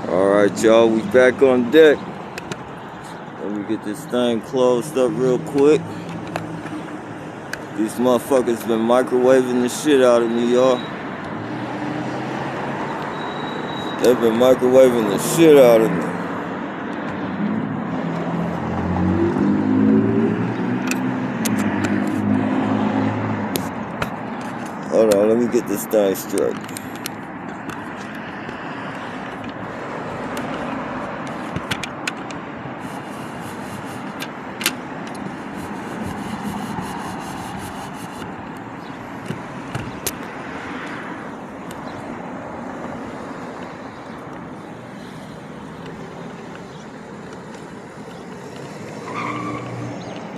Alright, y'all, we back on deck. Let me get this thing closed up real quick. These motherfuckers been microwaving the shit out of me, y'all. They've been microwaving the shit out of me. Hold on, let me get this thing straight.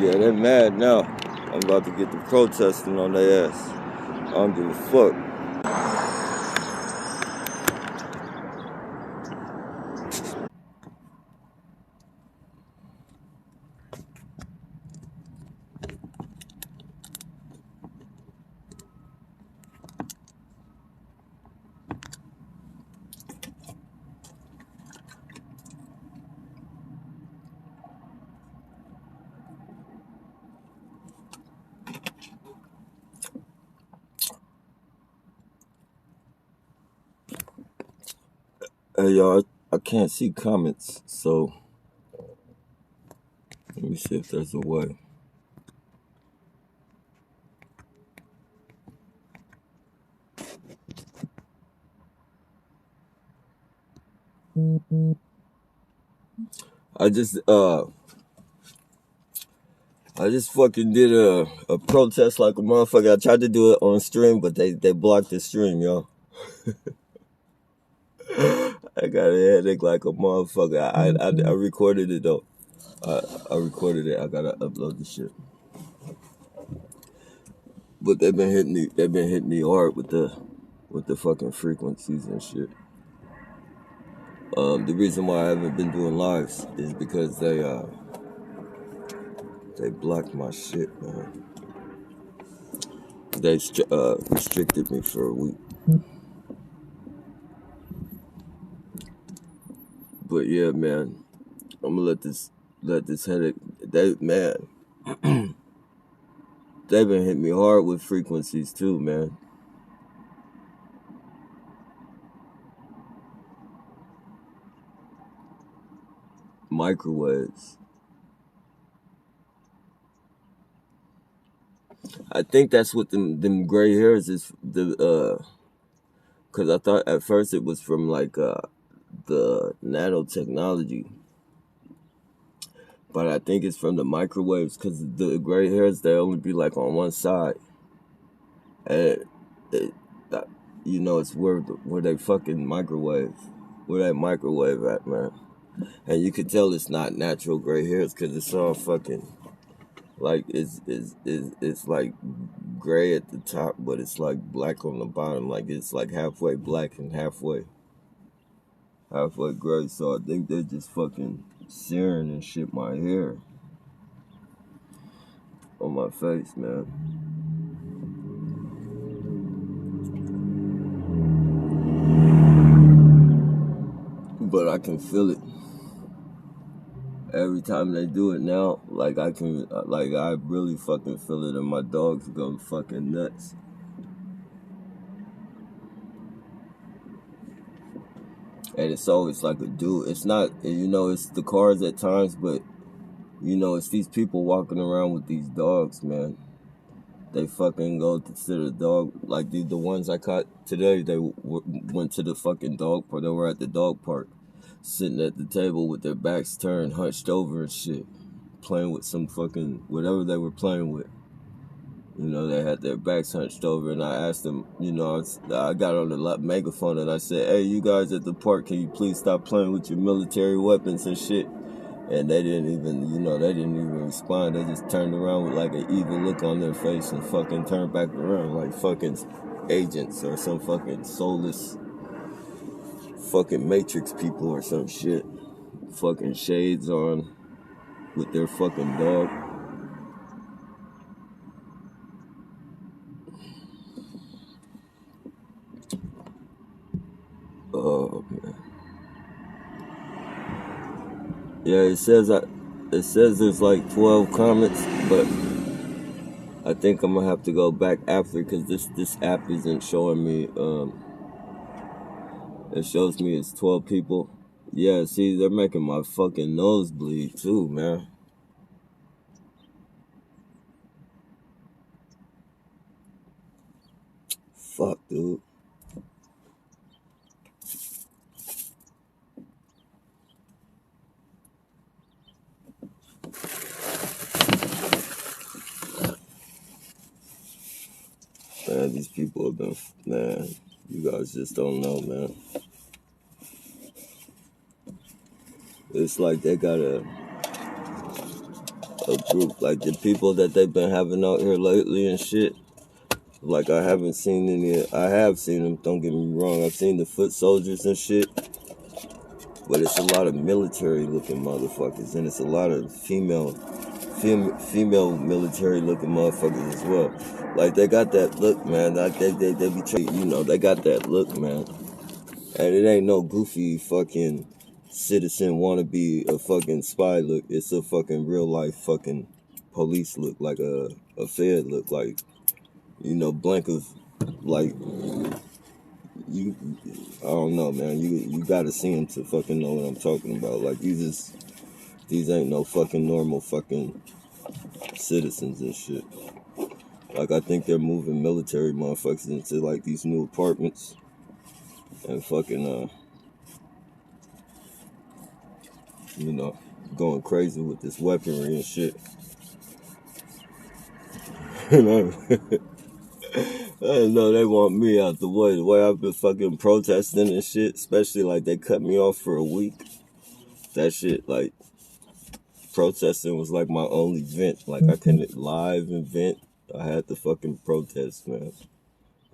Yeah, they're mad now. I'm about to get the protesting on their ass. I don't give a fuck. Hey, y'all, I can't see comments, so let me see if there's a way. I just fucking did a protest like a motherfucker. I tried to do it on stream, but they blocked the stream, y'all. I got a headache like a motherfucker. I recorded it though. I recorded it. I gotta upload the shit. But they've been hitting me hard with the fucking frequencies and shit. The reason why I haven't been doing lives is because they blocked my shit, man. They restricted me for a week. But yeah, man, I'm gonna let this headache. They've been hitting me hard with frequencies too, man. Microwaves. I think that's what them gray hairs is cause I thought at first it was from like the nanotechnology. But I think it's from the microwaves because the gray hairs they only be like on one side. And it's where they fucking microwave. Where that microwave at, man. And you can tell it's not natural gray hairs because it's all fucking like it's like gray at the top, but it's like black on the bottom. Like it's like halfway black and halfway gray. So I think they're just fucking searing and shit my hair on my face, man. But I can feel it every time they do it now. Like I really fucking feel it, and my dogs go fucking nuts. And it's always like a dude. It's not, it's the cars at times, but it's these people walking around with these dogs, man. They fucking go to the dog, like the ones I caught today. They went to the fucking dog park. They were at the dog park, sitting at the table with their backs turned, hunched over and shit, playing with some fucking whatever they were playing with. They had their backs hunched over, and I asked them, I got on the megaphone and I said, "Hey, you guys at the park, can you please stop playing with your military weapons and shit?" And they didn't even respond. They just turned around with like an evil look on their face and fucking turned back around like fucking agents or some fucking soulless fucking Matrix people or some shit. Fucking shades on with their fucking dog. Oh, man. Yeah, it says there's like 12 comments, but I think I'm gonna have to go back after because this app isn't showing me. It shows me it's 12 people. Yeah, see, they're making my fucking nose bleed too, man. Fuck, dude. Man, these people have been, man, you guys just don't know, man. It's like they got a group, like the people that they've been having out here lately and shit. Like, I haven't seen any, I have seen them, don't get me wrong. I've seen the foot soldiers and shit. But it's a lot of military looking motherfuckers. And it's a lot of female military looking motherfuckers as well. Like, they got that look, man. Like, they be trying, you know, they got that look, man. And it ain't no goofy fucking citizen wanna be a fucking spy look. It's a fucking real life fucking police look, like a fed look, like, you know, blank of, like, you, I don't know, man. You gotta see them to fucking know what I'm talking about. Like, these ain't no fucking normal fucking citizens and shit. Like, I think they're moving military motherfuckers into like these new apartments and fucking you know, going crazy with this weaponry and shit. And I know they want me out the way. The way I've been fucking protesting and shit, especially like they cut me off for a week. That shit, like, protesting was like my only vent. Like, I couldn't live and vent. I had to fucking protest, man.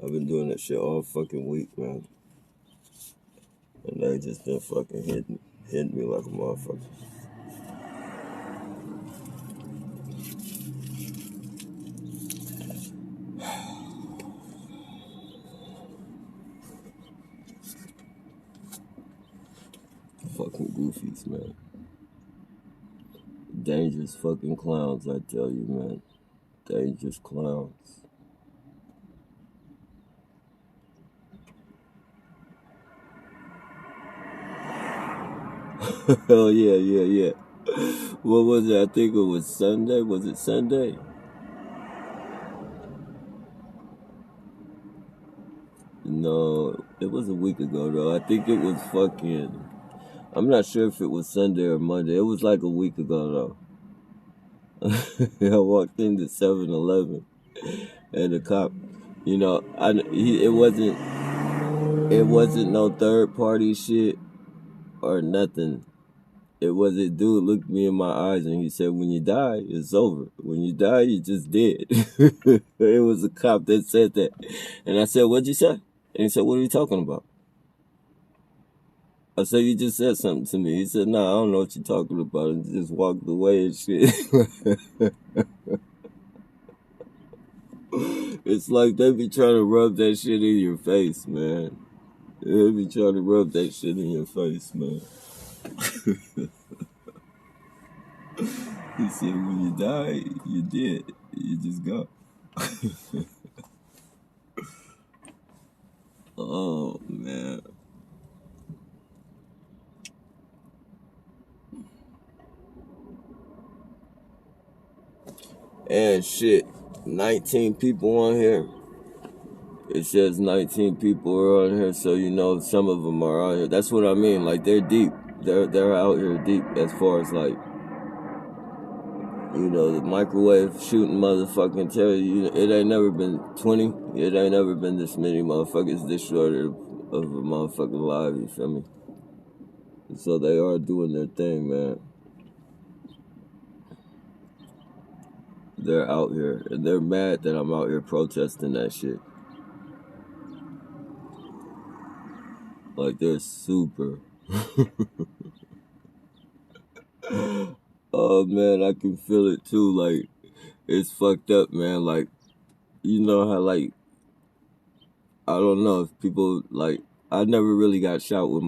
I've been doing that shit all fucking week, man. And they just been fucking hitting me like a motherfucker. Fucking goofies, man. Dangerous fucking clowns, I tell you, man. Dangerous clowns. Oh, yeah. What was it? I think it was Sunday. Was it Sunday? No, it was a week ago, though. I think it was fucking... I'm not sure if it was Sunday or Monday. It was like a week ago, though. I walked into 7-Eleven, and the cop, you know, it wasn't no third party shit or nothing. It was a dude looked me in my eyes and he said, "When you die, it's over. When you die, you just dead." It was a cop that said that, and I said, "What'd you say?" And he said, "What are you talking about?" I said, "You just said something to me." He said, "Nah, I don't know what you're talking about," and just walked away and shit. It's like they be trying to rub that shit in your face, man. They be trying to rub that shit in your face, man. He said, "When you die, you dead. You just go." Oh, man. And shit, 19 people on here. It says 19 people are on here, so you know some of them are on here. That's what I mean. Like, they're deep. They're out here deep as far as like, you know, the microwave shooting motherfucking tell you it ain't never been 20. It ain't never been this many motherfuckers this short of a motherfucking live, you feel me? So they are doing their thing, man. They're out here, and they're mad that I'm out here protesting that shit. Like, they're super. Oh, man, I can feel it too. Like, it's fucked up, man. Like, you know how, like, I don't know if people, like, I never really got shot with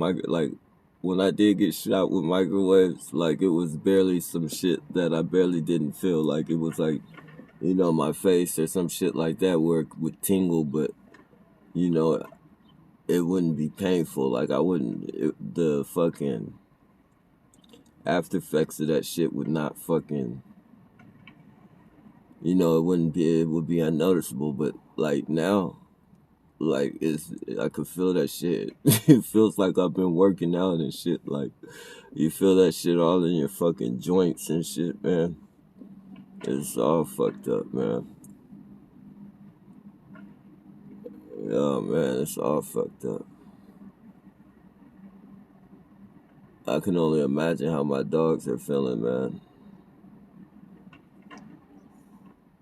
when I did get shot with microwaves, like it was barely some shit that I barely didn't feel. Like it was like, you know, my face or some shit like that where it would tingle, but you know, it wouldn't be painful. Like I wouldn't, the fucking after effects of that shit would not fucking, you know, it would be unnoticeable. But like now, like I could feel that shit. It feels like I've been working out and shit. Like you feel that shit all in your fucking joints and shit, man. It's all fucked up, man. Yeah, man, it's all fucked up. I can only imagine how my dogs are feeling, man.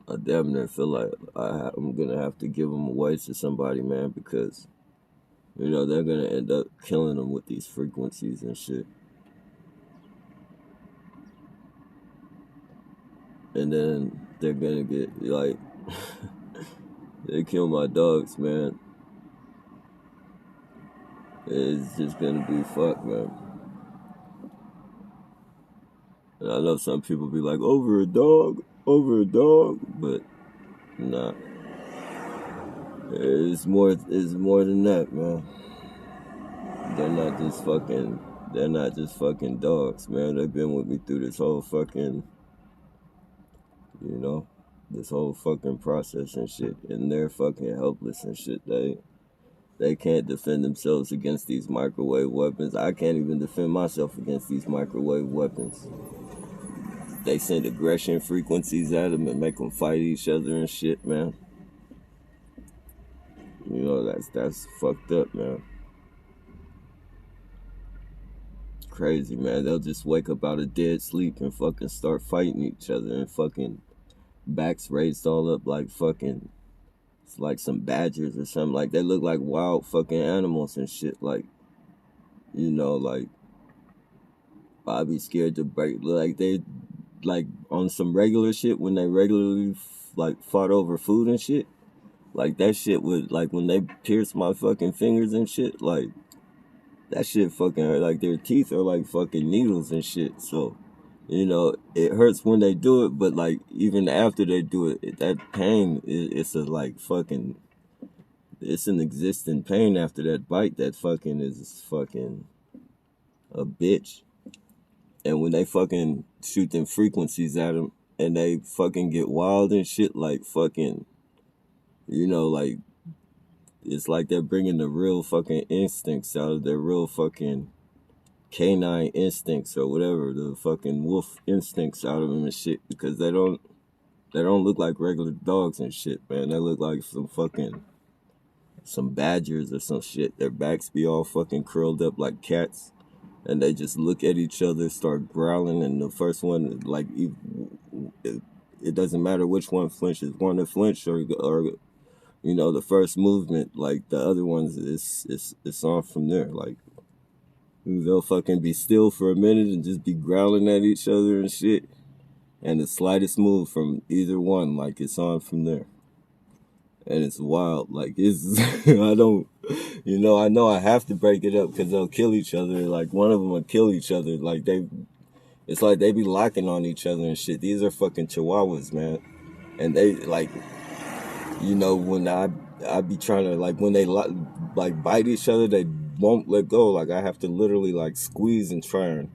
I damn near feel like I'm gonna have to give them away to somebody, man, because you know they're gonna end up killing them with these frequencies and shit. And then they're gonna get like they kill my dogs, man. It's just gonna be fucked, man. And I know some people be like, over a dog, but nah. It's more than that, man. They're not just fucking dogs, man. They've been with me through this whole fucking, you know, this whole fucking process and shit. And they're fucking helpless and shit. They can't defend themselves against these microwave weapons. I can't even defend myself against these microwave weapons. They send aggression frequencies at them and make them fight each other and shit, man. You know, that's fucked up, man. Crazy, man. They'll just wake up out of dead sleep and fucking start fighting each other and fucking backs raised all up like fucking, it's like some badgers or something. Like they look like wild fucking animals and shit. Like, you know, like I'd be scared to break. Like they, like on some regular shit when they regularly like fought over food and shit. Like that shit would, like when they pierce my fucking fingers and shit, like that shit fucking hurt. Like their teeth are like fucking needles and shit. So, you know, it hurts when they do it, but like even after they do it, that pain, it's a like fucking, it's an existing pain after that bite that fucking is fucking a bitch. And when they fucking shoot them frequencies at them and they fucking get wild and shit, like fucking, you know, like it's like they're bringing the real fucking instincts out of their real fucking canine instincts or whatever, the fucking wolf instincts out of them and shit, because they don't look like regular dogs and shit, man. They look like some badgers or some shit. Their backs be all fucking curled up like cats, and they just look at each other, start growling, and the first one, like, it doesn't matter which one flinches. One to flinch or you know, the first movement, like the other ones, it's on from there. Like they'll fucking be still for a minute and just be growling at each other and shit. And the slightest move from either one, like it's on from there. And it's wild. Like it's, I don't, you know, I know I have to break it up because they'll kill each other. Like one of them will kill each other. Like it's like they be locking on each other and shit. These are fucking chihuahuas, man. And they like, you know, when I be trying to, like when they like bite each other, they won't let go. Like I have to literally like squeeze and try and,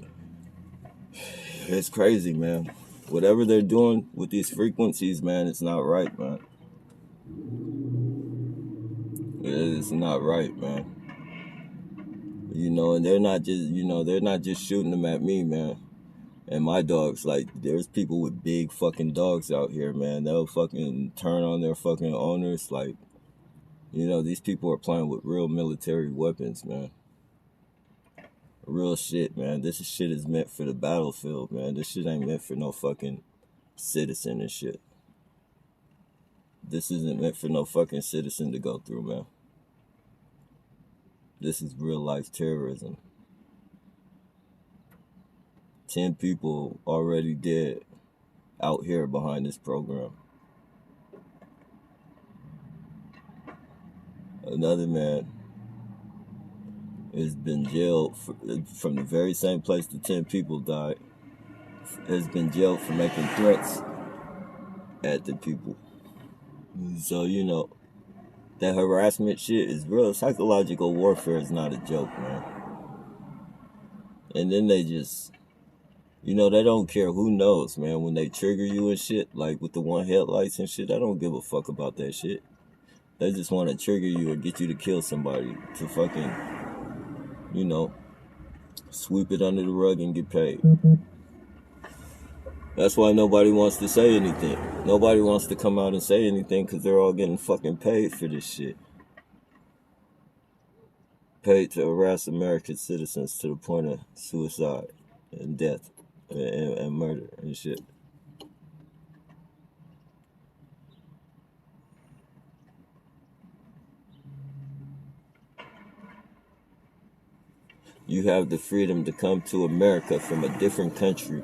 it's crazy, man. Whatever they're doing with these frequencies, man, it's not right, man. It's not right, man. You know, and they're not just shooting them at me, man. And my dogs, like, there's people with big fucking dogs out here, man. They'll fucking turn on their fucking owners. Like, you know, these people are playing with real military weapons, man. Real shit, man. This shit is meant for the battlefield, man. This shit ain't meant for no fucking citizen and shit. This isn't meant for no fucking citizen to go through, man. This is real life terrorism. 10 people already dead out here behind this program. Another man has been jailed from the very same place the 10 people died, has been jailed for making threats at the people. So, you know, that harassment shit is real. Psychological warfare is not a joke, man. And then they just, you know, they don't care who knows, man. When they trigger you and shit, like with the one headlights and shit, I don't give a fuck about that shit. They just want to trigger you or get you to kill somebody to fucking, you know, sweep it under the rug and get paid. That's why nobody wants to say anything. Nobody wants to come out and say anything because they're all getting fucking paid for this shit. Paid to harass American citizens to the point of suicide and death and murder and shit. You have the freedom to come to America from a different country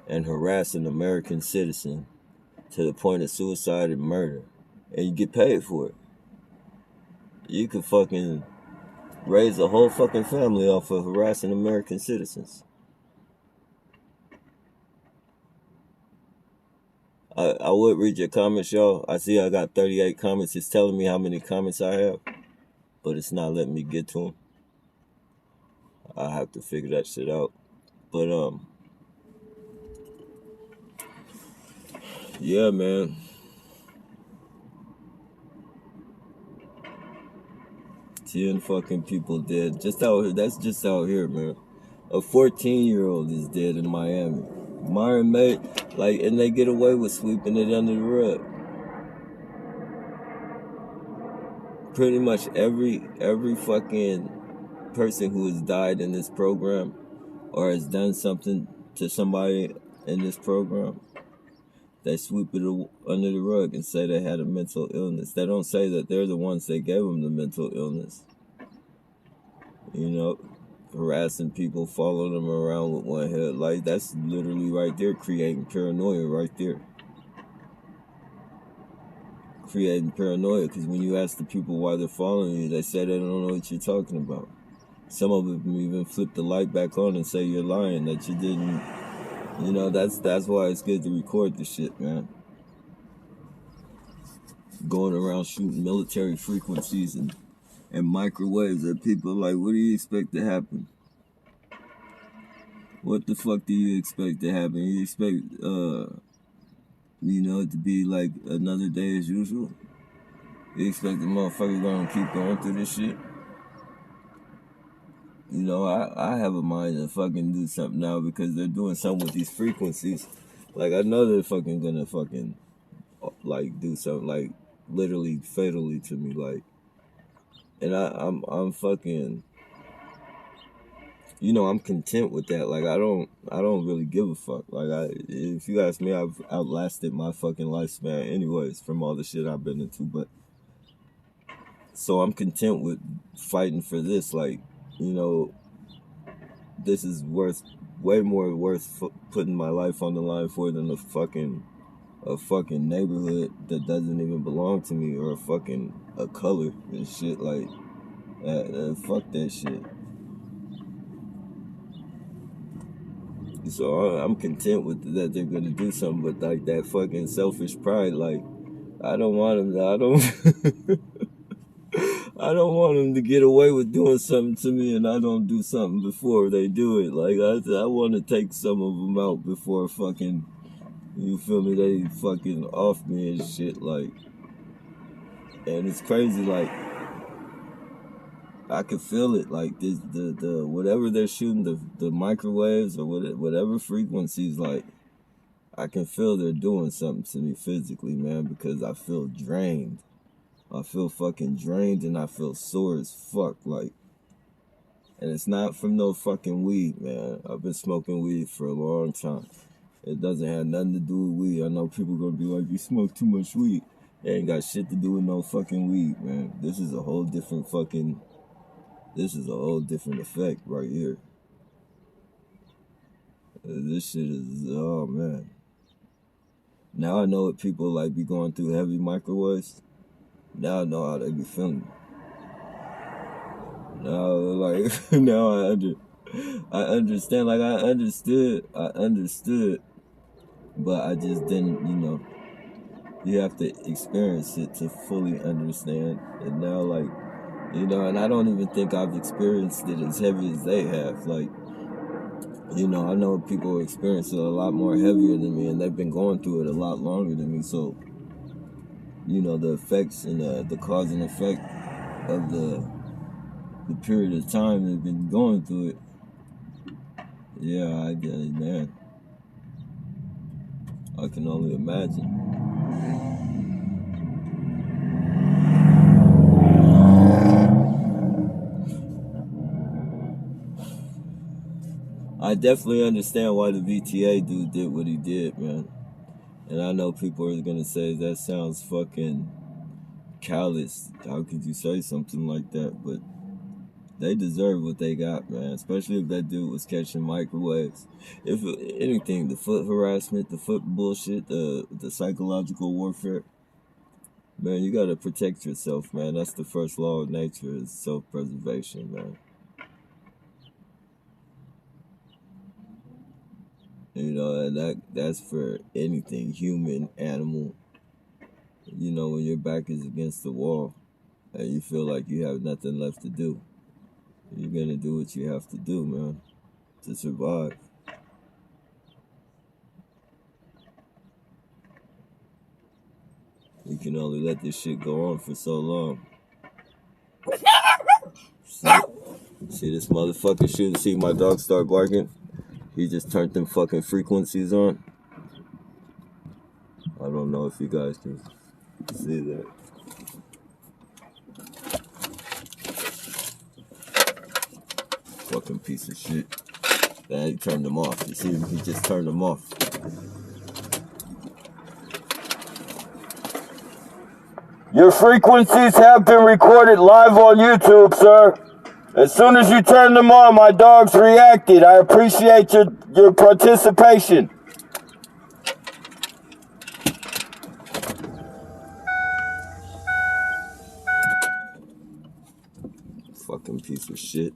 and harass an American citizen to the point of suicide and murder, and you get paid for it. You could fucking raise a whole fucking family off of harassing American citizens. I would read your comments, y'all. I see I got 38 comments. It's telling me how many comments I have, but it's not letting me get to them. I have to figure that shit out. But yeah, man. Ten fucking people dead. Just out here. That's just out here, man. A 14-year-old is dead in Miami. Myron May, like, and they get away with sweeping it under the rug. Pretty much every fucking person who has died in this program or has done something to somebody in this program, they sweep it under the rug and say they had a mental illness. They don't say that they're the ones that gave them the mental illness. You know, harassing people, following them around with one headlight. That's literally right there creating paranoia right there. Creating paranoia, because when you ask the people why they're following you, they say they don't know what you're talking about. Some of them even flip the light back on and say you're lying, that you didn't. You know, that's why it's good to record the shit, man. Going around shooting military frequencies and microwaves at people, like, what do you expect to happen? What the fuck do you expect to happen? You expect, you know, it to be like another day as usual? You expect the motherfucker gonna keep going through this shit? You know, I have a mind to fucking do something now because they're doing something with these frequencies. Like, I know they're fucking gonna fucking, like, do something, like, literally fatally to me, like, and I'm fucking, you know, I'm content with that. Like, I don't really give a fuck. Like, if you ask me, I've outlasted my fucking lifespan anyways from all the shit I've been into, but, so I'm content with fighting for this, like, you know, this is way more worth putting my life on the line for than a fucking neighborhood that doesn't even belong to me, or a color and shit. Like, fuck that shit. So I'm content with that they're gonna do something, but like that fucking selfish pride, like, I don't want them. I don't want them to get away with doing something to me and I don't do something before they do it. Like, I want to take some of them out before fucking, you feel me, they fucking off me and shit, like, and it's crazy, like, I can feel it, like, the whatever they're shooting, the microwaves or whatever frequencies, like, I can feel they're doing something to me physically, man, because I feel drained. I feel fucking drained and I feel sore as fuck, like, and it's not from no fucking weed, man. I've been smoking weed for a long time. It doesn't have nothing to do with weed. I know people gonna be like, you smoke too much weed. It ain't got shit to do with no fucking weed, man. This is a whole different effect right here. This shit is, oh man. Now I know what people like be going through heavy microwaves. Now I know how they be feeling. Now, like, now I understand. Like, I understood, but I just didn't, you have to experience it to fully understand. And now, like, and I don't even think I've experienced it as heavy as they have. Like, I know people experience it a lot more heavier than me, and they've been going through it a lot longer than me. So, the effects and the cause and effect of the period of time they've been going through it. Yeah, I get it, man. I can only imagine. I definitely understand why the VTA dude did what he did, man. And I know people are gonna say that sounds fucking callous. How could you say something like that? But they deserve what they got, man. Especially if that dude was catching microwaves. If anything, the foot harassment, the foot bullshit, the psychological warfare. Man, you gotta protect yourself, man. That's the first law of nature, is self-preservation, man. And that's for anything, human, animal. When your back is against the wall and you feel like you have nothing left to do, you're gonna do what you have to do, man, to survive. You can only let this shit go on for so long. See this motherfucker shooting? See my dog start barking? He just turned them fucking frequencies on. I don't know if you guys can see that. Fucking piece of shit. Then he turned them off. You see him? He just turned them off. Your frequencies have been recorded live on YouTube, sir. As soon as you turn them on, my dogs reacted. I appreciate your participation. Fucking piece of shit.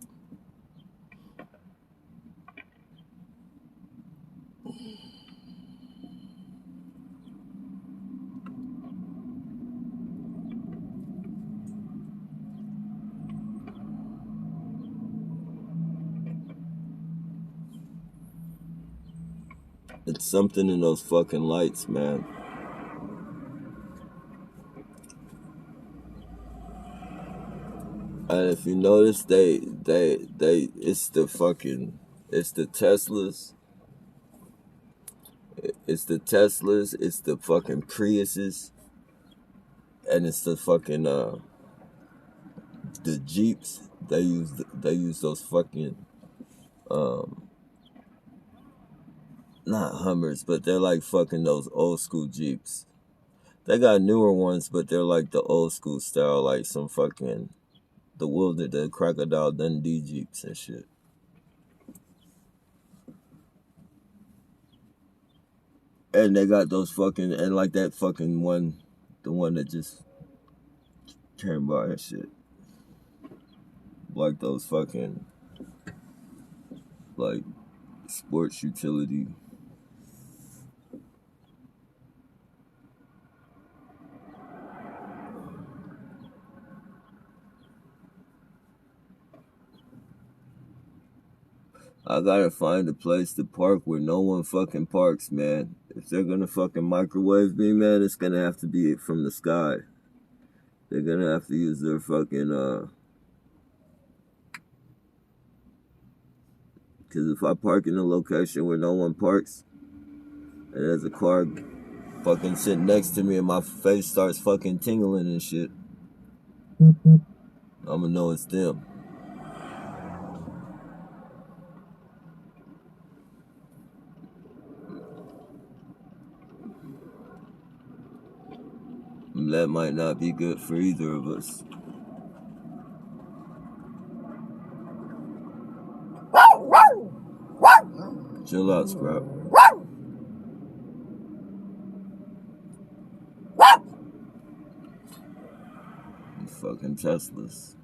It's something in those fucking lights, man. And if you notice, it's the Teslas. It's the Teslas, it's the fucking Priuses, and it's the fucking, the Jeeps. They use those fucking, not Hummers, but they're like fucking those old school Jeeps. They got newer ones, but they're like the old school style, like some fucking, the Crocodile Dundee Jeeps and shit. And they got those fucking, and like that fucking one, the one that just came by and shit. Like those fucking, like, sports utility. I gotta find a place to park where no one fucking parks, man. If they're gonna fucking microwave me, man, it's gonna have to be from the sky. They're gonna have to use their fucking, because if I park in a location where no one parks, and there's a car fucking sitting next to me and my face starts fucking tingling and shit, I'ma know it's them. That might not be good for either of us. Chill out, Scrap. Fucking Teslas.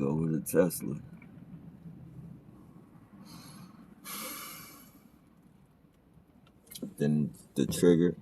go with a Tesla. Then the trigger.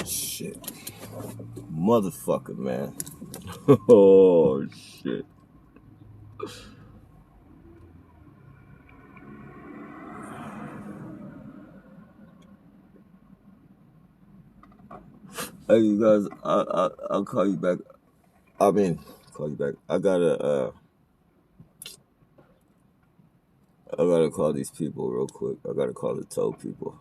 Shit. Motherfucker, man. Oh, shit. Hey, you guys, I'll call you back. I mean, call you back. I gotta call these people real quick. I gotta call the tow people.